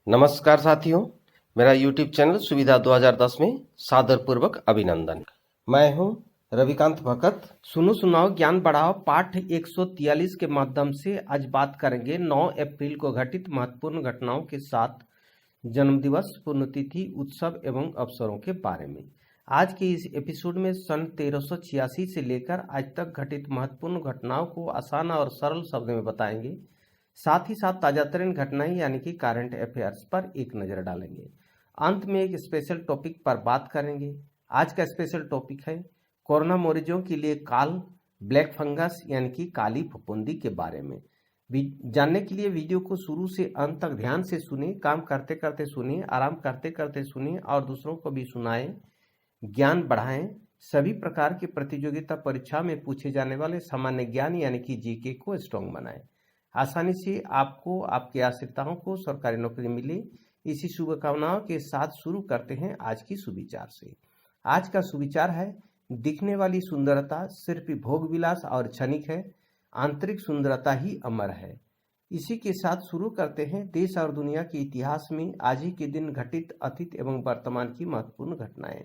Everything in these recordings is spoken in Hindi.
नमस्कार साथियों, मेरा YouTube चैनल सुविधा 2010 में सादरपूर्वक अभिनंदन। मैं हूं रविकांत भगत। सुनो सुनाओ ज्ञान बढ़ाओ पाठ 143 के माध्यम से आज बात करेंगे 9 अप्रैल को घटित महत्वपूर्ण घटनाओं के साथ जन्मदिवस, पुण्यतिथि, उत्सव एवं अवसरों के बारे में। आज के इस एपिसोड में सन 1386 से लेकर आज तक घटित महत्वपूर्ण घटनाओं को आसान और सरल शब्द में बताएंगे। साथ ही साथ ताजातरीन घटनाएं यानी कि करंट अफेयर्स पर एक नजर डालेंगे। अंत में एक स्पेशल टॉपिक पर बात करेंगे। आज का स्पेशल टॉपिक है कोरोना मरीजों के लिए काल ब्लैक फंगस यानी कि काली फफूंदी के बारे में। जानने के लिए वीडियो को शुरू से अंत तक ध्यान से सुनिए, काम करते करते सुनिए, आराम करते करते सुनिए और दूसरों को भी सुनाएं। ज्ञान बढ़ाएं। सभी प्रकार की प्रतियोगिता परीक्षा में पूछे जाने वाले सामान्य ज्ञान यानी कि जीके को स्ट्रॉन्ग बनाएं। आसानी से आपको आपकी आवश्यकताओं को सरकारी नौकरी मिले, इसी शुभकामनाओं के साथ शुरू करते हैं आज की सुविचार से। आज का सुविचार है दिखने वाली सुंदरता सिर्फ भोग विलास और क्षणिक है, आंतरिक सुंदरता ही अमर है। इसी के साथ शुरू करते हैं देश और दुनिया के इतिहास में आज ही के दिन घटित अतीत एवं वर्तमान की महत्वपूर्ण घटनाएं।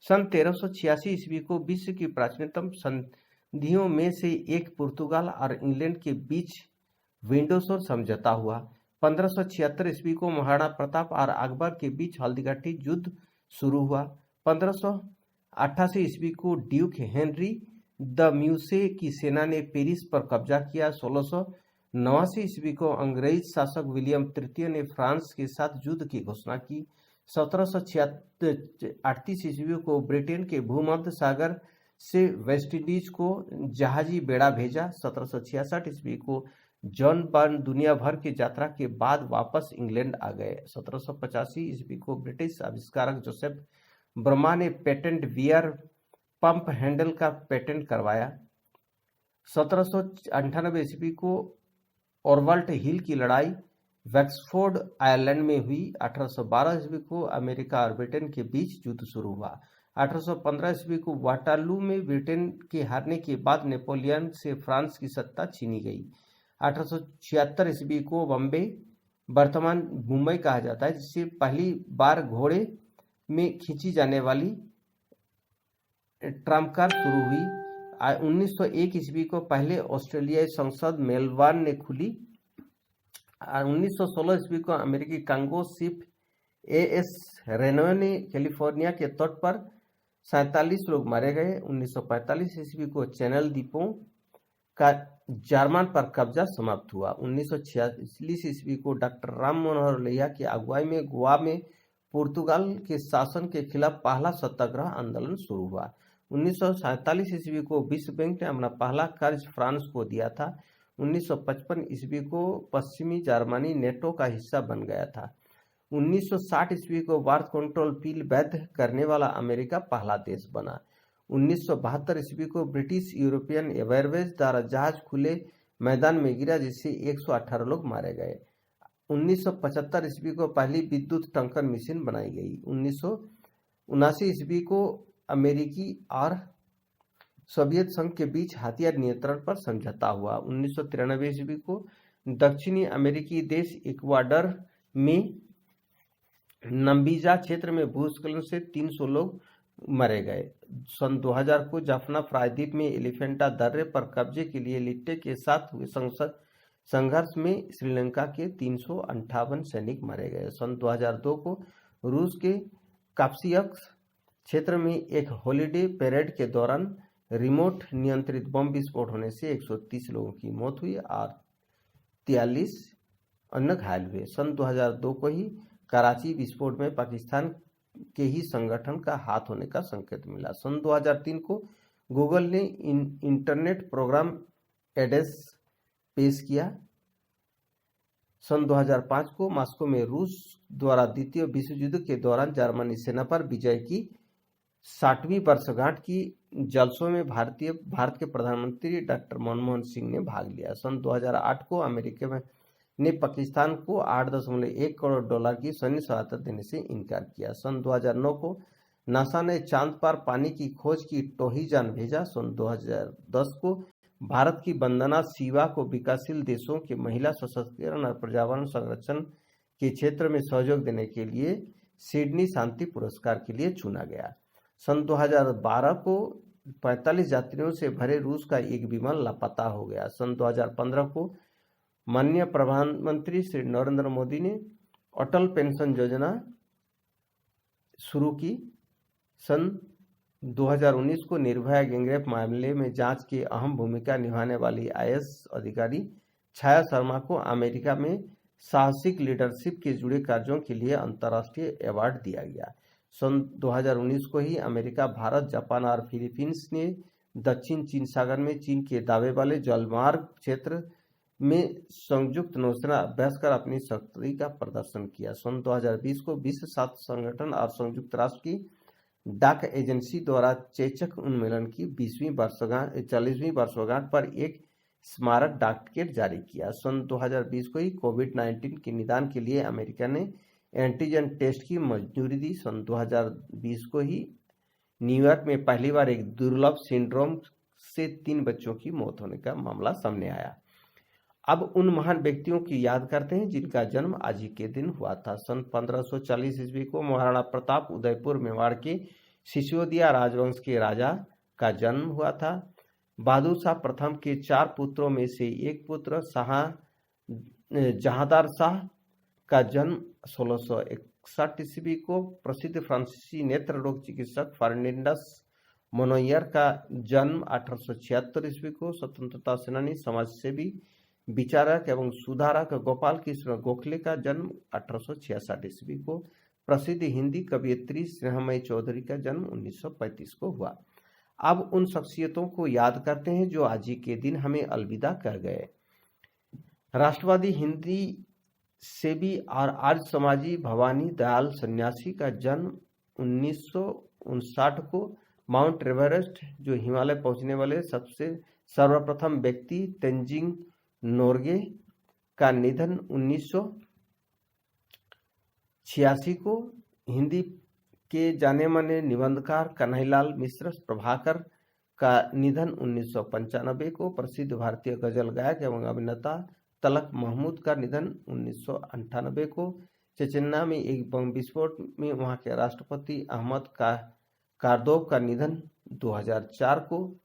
सन 1386 ईस्वी को विश्व की प्राचीनतम संधियों में से एक पुर्तगाल और इंग्लैंड के बीच विंडोसोर समझौता हुआ। 1576 ईस्वी को महाराणा प्रताप और अकबर के बीच हल्दीघाटी युद्ध शुरू हुआ। 1588 ईस्वी को ड्यूक हेनरी द म्यूसे की सेना ने पेरिस पर कब्जा किया। 1689 ईस्वी को अंग्रेज शासक विलियम तृतीय ने फ्रांस के साथ युद्ध की घोषणा की। 1738 ईस्वी को ब्रिटेन के भूमध्य सागर से वेस्टइंडीज को जहाजी बेड़ा भेजा। 1766 ईस्वी को जॉन बर्न दुनिया भर की यात्रा के बाद वापस इंग्लैंड आ गए। 1785 ईस्वी को ब्रिटिश आविष्कारक जोसेफ ब्रह्मा ने पेटेंट बियर पंप हैंडल का पेटेंट करवाया। 1798 ईस्वी को ऑरवल्ट हिल की लड़ाई वेक्सफोर्ड आयरलैंड में हुई। 1812 ईस्वी को अमेरिका और ब्रिटेन के बीच युद्ध शुरू हुआ। 1815 ईस्वी को वाटरलू में ब्रिटेन के हारने के बाद नेपोलियन से फ्रांस की सत्ता छीनी गई। 1876 ईस्वी को बम्बे वर्तमान मुंबई कहा जाता है, जिससे पहली बार घोड़े में खींची जाने वाली ट्रामकार शुरू हुई। 1901 ईस्वी को पहले ऑस्ट्रेलियाई संसद मेलबर्न में खुली। 1916 ईस्वी को अमेरिकी कांगो शिप एएस रेनो ने कैलिफोर्निया के तट पर 47 लोग मारे गए। 1945 ईस्वी को चैनल द्वीपों का जर्मन पर कब्जा समाप्त हुआ। 1946 ईस्वी को डॉक्टर राम मनोहर लोहिया की अगुवाई में गोवा में पुर्तगाल के शासन के खिलाफ पहला सत्याग्रह आंदोलन शुरू हुआ। 1947 ईस्वी को विश्व बैंक ने अपना पहला कर्ज फ्रांस को दिया था। 1955 ईस्वी को पश्चिमी जर्मनी नेटो का हिस्सा बन गया था। 1960 ईस्वी को बर्थ कंट्रोल पिल वैध करने वाला अमेरिका पहला देश बना। 1972 ईस्वी को ब्रिटिश यूरोपियन एयरवेज द्वारा जहाज खुले मैदान में गिरा, जिससे 118 लोग मारे गए। 1975 ईस्वी को पहली विद्युत टंकर मशीन बनाई गई। 1979 ईस्वी को अमेरिकी और सोवियत संघ के बीच हथियार नियंत्रण पर समझौता हुआ। 1993 ईस्वी को दक्षिणी अमेरिकी देश इक्वाडोर में नम्बिजा क्षेत्र में भूस्खलन से 300 लोग मरे गए। सन 2000 को जाफना प्रायद्वीप में एलिफेंटा दर्रे पर कब्जे के लिए लिट्टे के साथ हुए संघर्ष में श्रीलंका के 358 सैनिक मारे गए। सन 2002 को रूस के काप्सियक क्षेत्र में एक हॉलिडे परेड के दौरान रिमोट नियंत्रित बम विस्फोट होने से 130 लोगों की मौत हुई और 43 अन्य घायल हुए। सन 2002 को ही कराची विस्फोट में पाकिस्तान के ही संगठन का हाथ होने का संकेत मिला। सन 2003 को गूगल ने इंटरनेट प्रोग्राम एडेस पेश किया। सन 2005 को मॉस्को में रूस द्वारा द्वितीय विश्व युद्ध के दौरान जर्मनी सेना पर विजय की 60वीं वर्षगांठ की जलसों में भारत के प्रधानमंत्री डॉक्टर मनमोहन सिंह ने भाग लिया। सन 2008 को अमेरिका ने पाकिस्तान को 8.1 करोड़ डॉलर की सैन्य सहायता देने से इनकार किया। सन 2009 को नासा ने चांद पर पानी की खोज की टोहीजान भेजा। सन 2010 को भारत की वंदना शिवा को विकासशील देशों के महिला सशक्तिकरण और पर्यावरण संरक्षण के क्षेत्र में सहयोग देने के लिए सिडनी शांति पुरस्कार के लिए चुना गया। सन 2012 को 45 यात्रियों से भरे रूस का एक विमान लापता हो गया। सन 2015 को माननीय प्रधानमंत्री श्री नरेंद्र मोदी ने अटल पेंशन योजना शुरू की। सन 2019 को निर्भया गैंगरेप मामले में जांच की अहम भूमिका निभाने वाली आईएएस अधिकारी छाया शर्मा को अमेरिका में साहसिक लीडरशिप के जुड़े कार्यों के लिए अंतर्राष्ट्रीय अवार्ड दिया गया। सन 2019 को ही अमेरिका, भारत, जापान और फिलीपींस ने दक्षिण चीन सागर में चीन के दावे वाले जलमार्ग क्षेत्र में संयुक्त नौसेना अभ्यास कर अपनी शक्ति का प्रदर्शन किया। सन 2020 को विश्व स्वास्थ्य संगठन और संयुक्त राष्ट्र की डाक एजेंसी द्वारा चेचक उन्मूलन की 40वीं वर्षगांठ पर एक स्मारक डाक टिकट जारी किया। सन 2020 को ही कोविड-19 के निदान के लिए अमेरिका ने एंटीजन टेस्ट की मंजूरी दी। सन 2020 को ही न्यूयॉर्क में पहली बार एक दुर्लभ सिंड्रोम से 3 बच्चों की मौत होने का मामला सामने आया। अब उन महान व्यक्तियों की याद करते हैं जिनका जन्म आज ही के दिन हुआ था। सन 1540 ईस्वी को महाराणा प्रताप उदयपुर मेवाड़ के सिसोदिया राजवंश के राजा का जन्म हुआ था। बहादुर शाह प्रथम के 4 पुत्रों में से एक पुत्र जहांदार शाह का जन्म 1661 ईस्वी को। प्रसिद्ध फ्रांसीसी नेत्र रोग चिकित्सक फर्डिनांड मोनोयर का जन्म 1876 ईस्वी को। स्वतंत्रता सेनानी, समाजसेवी, विचारक एवं सुधारक गोपाल कृष्ण गोखले का जन्म 1866 ईस्वी को। प्रसिद्ध हिंदी कवयित्री स्नेहमयी चौधरी का जन्म 1935 को हुआ। अब उन शख्सियतों को याद करते हैं जो आज ही के दिन हमें अलविदा कह गए। राष्ट्रवादी हिंदी सेवी और आर्य समाजी भवानी दयाल सन्यासी का जन्म 1959 को। माउंट एवरेस्ट, जो हिमालय पहुंचने वाले सबसे सर्वप्रथम व्यक्ति तेंजिंग नोर्गे का निधन 1986 को। हिंदी के जाने माने निबंधकार कन्हैयालाल मिश्र प्रभाकर का निधन 1995 को। प्रसिद्ध भारतीय गजल गायक एवं अभिनेता तलक महमूद का निधन 1998 को। चेचन्ना में एक बम विस्फोट में वहां के राष्ट्रपति अहमद कारदोव का निधन 2004 को।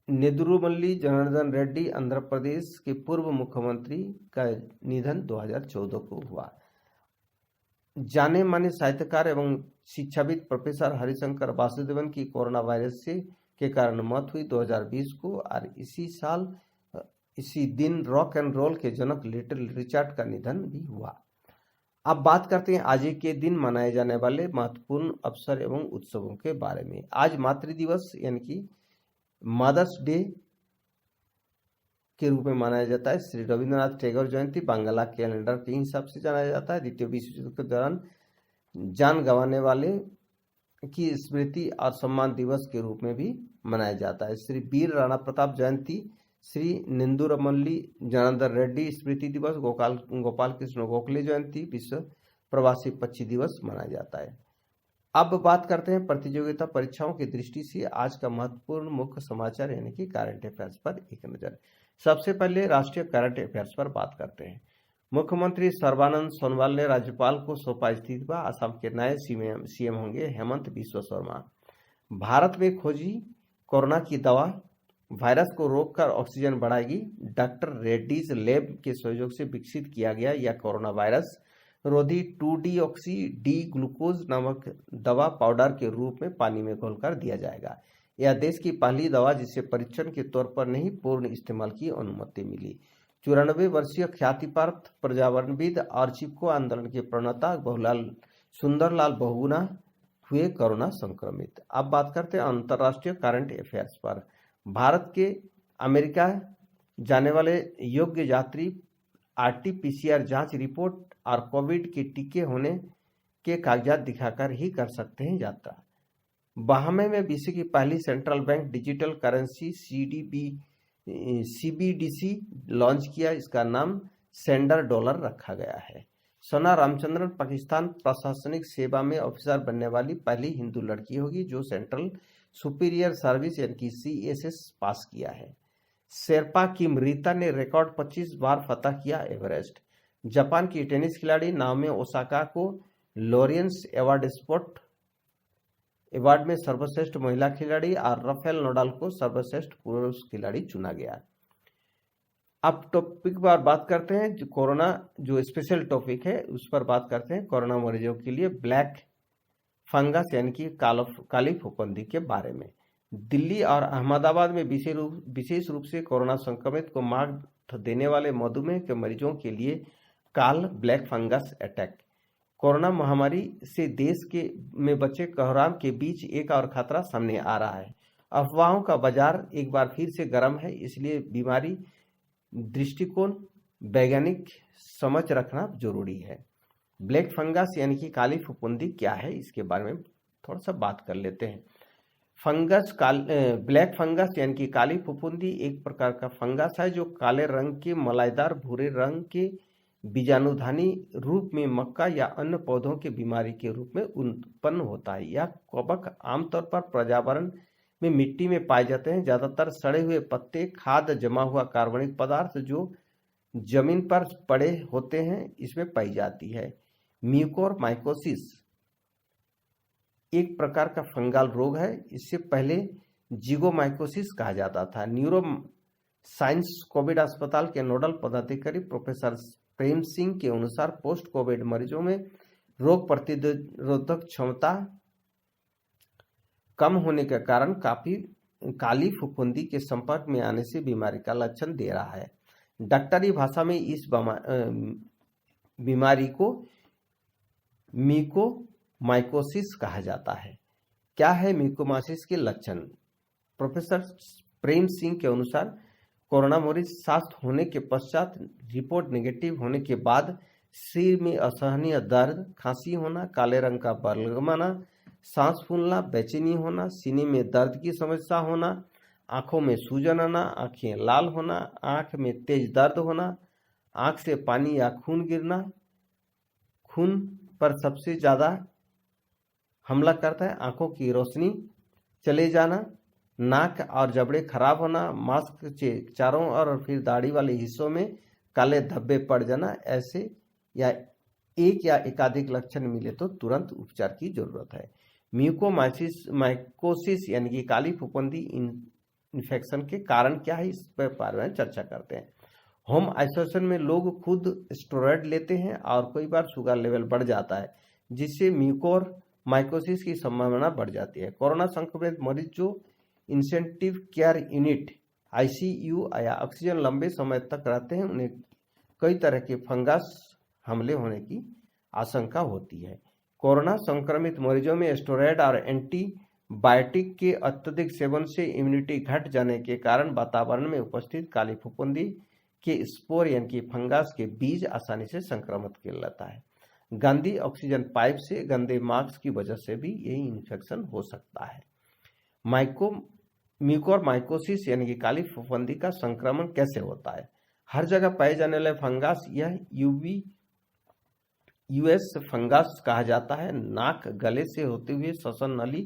नेदुरुमल्ली जनार्दन रेड्डी आंध्र प्रदेश के पूर्व मुख्यमंत्री का निधन 2014 को हुआ। जाने माने साहित्यकार एवं शिक्षाविद प्रोफेसर हरिशंकर वासुदेवन की कोरोना वायरस से के कारण मौत हुई 2020 को। और इसी दिन रॉक एंड रोल के जनक लिटिल रिचर्ड का निधन भी हुआ। अब बात करते हैं आज के दिन मनाए जाने वाले महत्वपूर्ण अवसर एवं उत्सवों के बारे में। आज मातृ दिवस यानी कि मदर्स डे के रूप में मनाया जाता है। श्री रविंद्रनाथ टैगोर जयंती बांग्ला कैलेंडर के हिसाब से जाना जाता है। द्वितीय विश्व युद्ध के दौरान जान गंवाने वाले की स्मृति और सम्मान दिवस के रूप में भी मनाया जाता है। श्री वीर राणा प्रताप जयंती, श्री नेदुरुमल्ली जनार्दन रेड्डी स्मृति दिवस, गोपाल कृष्ण गोखले जयंती, विश्व प्रवासी पक्षी दिवस मनाया जाता है। अब बात करते हैं प्रतियोगिता परीक्षाओं की दृष्टि से आज का महत्वपूर्ण मुख्य समाचार यानी कि करंट अफेयर्स पर एक नजर। सबसे पहले राष्ट्रीय करंट अफेयर्स पर बात करते हैं। मुख्यमंत्री सर्बानंद सोनोवाल ने राज्यपाल को सौंपा इस्तीफा। असम के नए सीएम होंगे हेमंत बिस्वा शर्मा। भारत में खोजी कोरोना की दवा, वायरस को रोककर ऑक्सीजन बढ़ाएगी। डॉक्टर रेड्डीज लैब के सहयोग से विकसित किया गया यह कोरोना वायरस रोधी 2-डीऑक्सी डी ग्लूकोज नामक दवा पाउडर के रूप में पानी में घोलकर दिया जाएगा। यह देश की पहली दवा जिसे परीक्षण के तौर पर नहीं पूर्ण इस्तेमाल की अनुमति मिली। 94 वर्षीय ख्याति प्राप्त पर्यावरणविद और चिपको आंदोलन के प्रणेता सुंदरलाल बहुगुणा हुए कोरोना संक्रमित। अब बात करते हैं अंतर्राष्ट्रीय करंट अफेयर्स पर। भारत के अमेरिका जाने वाले योग्य यात्री आरटी-पीसीआर जांच रिपोर्ट और कोविड के टीके होने के कागजात दिखाकर ही कर सकते हैं यात्रा। बहामे में विश्व की पहली central bank digital currency CBDC launch किया। इसका नाम सेंडर डॉलर रखा गया है। सना रामचंद्रन पाकिस्तान प्रशासनिक सेवा में ऑफिसर बनने वाली पहली हिंदू लड़की होगी जो सेंट्रल सुपीरियर सर्विस यानी कि सीएसएस पास किया है। शेरपा की मृता ने रिकॉर्ड 25 बार फतह किया एवरेस्ट। जापान की टेनिस खिलाड़ी नाओमी ओसाका को लॉरेंस अवार्ड में सर्वश्रेष्ठ महिला खिलाड़ी और राफेल नडाल को सर्वश्रेष्ठ पुरुष खिलाड़ी चुना गया। अब टॉपिक पर बात करते हैं, जो कोरोना जो स्पेशल टॉपिक है उस पर बात करते हैं। कोरोना मरीजों के लिए ब्लैक फंगस यानी कि काली फफूंदी के बारे में। दिल्ली और अहमदाबाद में विशेष रूप से कोरोना संक्रमित को मात देने वाले मधुमेह के मरीजों के लिए काल ब्लैक फंगस अटैक। कोरोना महामारी से देश में बचे कोहराम के बीच एक और खतरा सामने आ रहा है। अफवाहों का बाजार एक बार फिर से गर्म है, इसलिए बीमारी दृष्टिकोण वैज्ञानिक समझ रखना जरूरी है। ब्लैक फंगस यानी कि काली फफूंदी क्या है, इसके बारे में थोड़ा सा बात कर लेते हैं। ब्लैक फंगस यानी कि काली फफूंदी एक प्रकार का फंगस है जो काले रंग के मलाईदार भूरे रंग के बीजाणुधानी रूप में मक्का या अन्य पौधों के बीमारी के रूप में उत्पन्न होता है। यह कवक आमतौर पर पर्यावरण में मिट्टी में पाए जाते हैं। ज्यादातर सड़े हुए पत्ते, खाद, जमा हुआ कार्बनिक पदार्थ जो जमीन पर पड़े होते हैं इसमें पाई जाती है। म्यूकोरमाइकोसिस एक प्रकार का फंगल रोग है। इससे पहले जिगोमाइकोसिस कहा जाता था। न्यूरो साइंस कोविड अस्पताल के नोडल पदाधिकारी प्रोफेसर प्रेम सिंह के अनुसार पोस्ट कोविड मरीजों में रोग प्रतिरोधक क्षमता कम होने के कारण काली फफूंदी के संपर्क में आने से बीमारी का लक्षण दे रहा है। डॉक्टरी भाषा में इस बीमारी को म्यूकोमाइकोसिस कहा जाता है। क्या है म्यूकोमाइकोसिस के लक्षण? प्रोफेसर प्रेम सिंह के अनुसार कोरोना मरीज स्वस्थ होने के पश्चात रिपोर्ट नेगेटिव होने के बाद सिर में असहनीय दर्द, खांसी होना, काले रंग का बलगमाना, सांस फूलना, बेचैनी होना, सीने में दर्द की समस्या होना, आंखों में सूजन आना, आंखें लाल होना, आंख में तेज दर्द होना, आंख से पानी या खून गिरना, खून पर सबसे ज्यादा हमला करता है, आंखों की रोशनी चले जाना, नाक और जबड़े खराब होना, मास्क के चारों ओर और फिर दाढ़ी वाले हिस्सों में काले धब्बे पड़ जाना। ऐसे या एक या एकाधिक लक्षण मिले तो तुरंत उपचार की जरूरत है। म्यूकोमाइकोसिस यानी कि काली फफूंदी इन्फेक्शन के कारण क्या है, इस पर बारे में चर्चा करते हैं। होम आइसोलेशन में लोग खुद स्टेरॉइड लेते हैं और कई बार शुगर लेवल बढ़ जाता है, जिससे म्यूकोरमाइकोसिस की संभावना बढ़ जाती है। कोरोना संक्रमित मरीज जो इंटेंसिव केयर यूनिट ICU या ऑक्सीजन लंबे समय तक रहते हैं, उन्हें कई तरह के फंगस हमले होने की आशंका होती है। कोरोना संक्रमित मरीजों में स्टेरॉइड और एंटीबायोटिक के अत्यधिक सेवन से इम्यूनिटी घट जाने के कारण वातावरण में उपस्थित काली फफूंदी के स्पोर यानी कि फंगस के बीज आसानी से संक्रमित कर लेता है। गंदी ऑक्सीजन पाइप से, गंदे मास्क की वजह से भी यही इन्फेक्शन हो सकता है। म्यूकोरमाइकोसिस यानी कि काली फफूंदी का संक्रमण कैसे होता है? हर जगह पाए जाने वाले फंगस यह यूएस फंगस कहा जाता है। नाक, गले से होते हुए श्वसन नली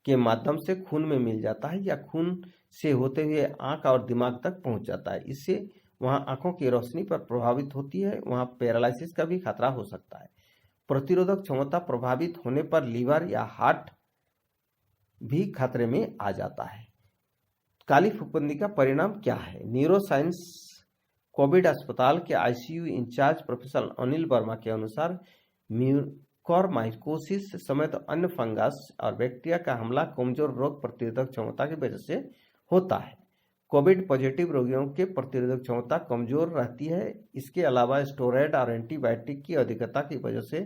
के माध्यम से खून में मिल जाता है या खून से होते हुए आंख और दिमाग तक पहुंच जाता है। इससे वहां आंखों की रोशनी पर प्रभावित होती है, वहां पैरालिसिस का भी खतरा हो सकता है। प्रतिरोधक क्षमता प्रभावित होने पर लीवर या हार्ट भी खतरे में आ जाता है। काली फफूंदी का परिणाम क्या है? न्यूरोसाइंस कोविड अस्पताल के ICU incharge professor Anil Verma के अनुसार म्यूकोरमाइकोसिस समेत अन्य फंगस और बैक्टीरिया का हमला कमजोर रोग प्रतिरोधक क्षमता की वजह से होता है। कोविड पॉजिटिव रोगियों के प्रतिरोधक क्षमता कमजोर रहती है। इसके अलावा स्टेरॉइड और एंटीबायोटिक की अधिकता की वजह से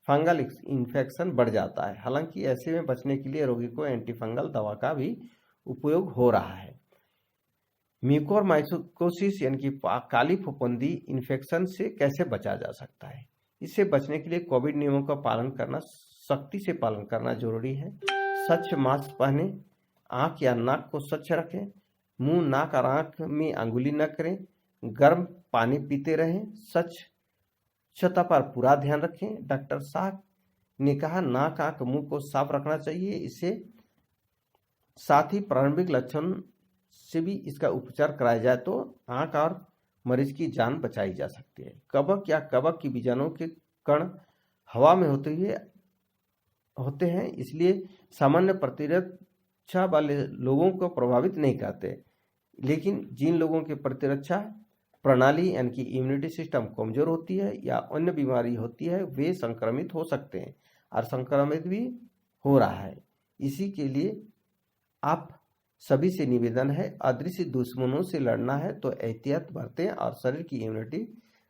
फंगल इन्फेक्शन बढ़ जाता है। हालांकि ऐसे में बचने के लिए रोगी को एंटीफंगल दवा का भी उपयोग हो रहा है। म्यूकोरमाइकोसिस यानी कि काली फफूंदी इन्फेक्शन से कैसे बचा जा सकता है? इससे बचने के लिए कोविड नियमों का पालन करना, सख्ती से पालन करना जरूरी है। स्वच्छ मास्क पहने, आंख या नाक को स्वच्छ रखें, मुंह, नाक और आंख में अंगुली न करें, गर्म पानी पीते रहें, स्वच्छता पर पूरा ध्यान रखें। डॉक्टर शाह ने कहा, नाक, आंख, मुंह को साफ रखना चाहिए। इससे साथ ही प्रारंभिक लक्षण से भी इसका उपचार कराया जाए तो आंख और मरीज की जान बचाई जा सकती है। कवक या कवक की बीजाणु के कण हवा में होते हैं, इसलिए सामान्य प्रतिरक्षा वाले लोगों को प्रभावित नहीं करते, लेकिन जिन लोगों की प्रतिरक्षा प्रणाली यानी कि इम्यूनिटी सिस्टम कमजोर होती है या अन्य बीमारी होती है, वे संक्रमित हो सकते हैं और संक्रमित भी हो रहा है। इसी के लिए आप सभी से निवेदन है, अदृश्य दुश्मनों से लड़ना है तो एहतियात बरतें और शरीर की इम्यूनिटी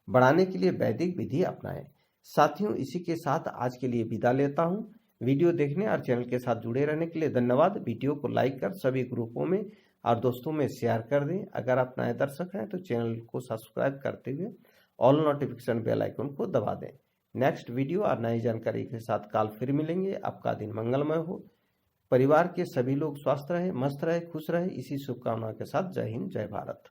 बढ़ाने के लिए वैदिक विधि अपनाएं। साथियों, इसी के साथ आज के लिए विदा लेता हूं। वीडियो देखने और चैनल के साथ जुड़े रहने के लिए धन्यवाद। वीडियो को लाइक कर सभी ग्रुपों में और दोस्तों में शेयर कर दें। अगर आप नए दर्शक हैं तो चैनल को सब्सक्राइब करते हुए ऑल नोटिफिकेशन बेल आइकन को दबा दें। नेक्स्ट वीडियो और नई जानकारी के साथ कल फिर मिलेंगे। आपका दिन मंगलमय हो, परिवार के सभी लोग स्वस्थ रहे, मस्त रहे, खुश रहे, इसी शुभकामना के साथ जय हिंद, जय भारत।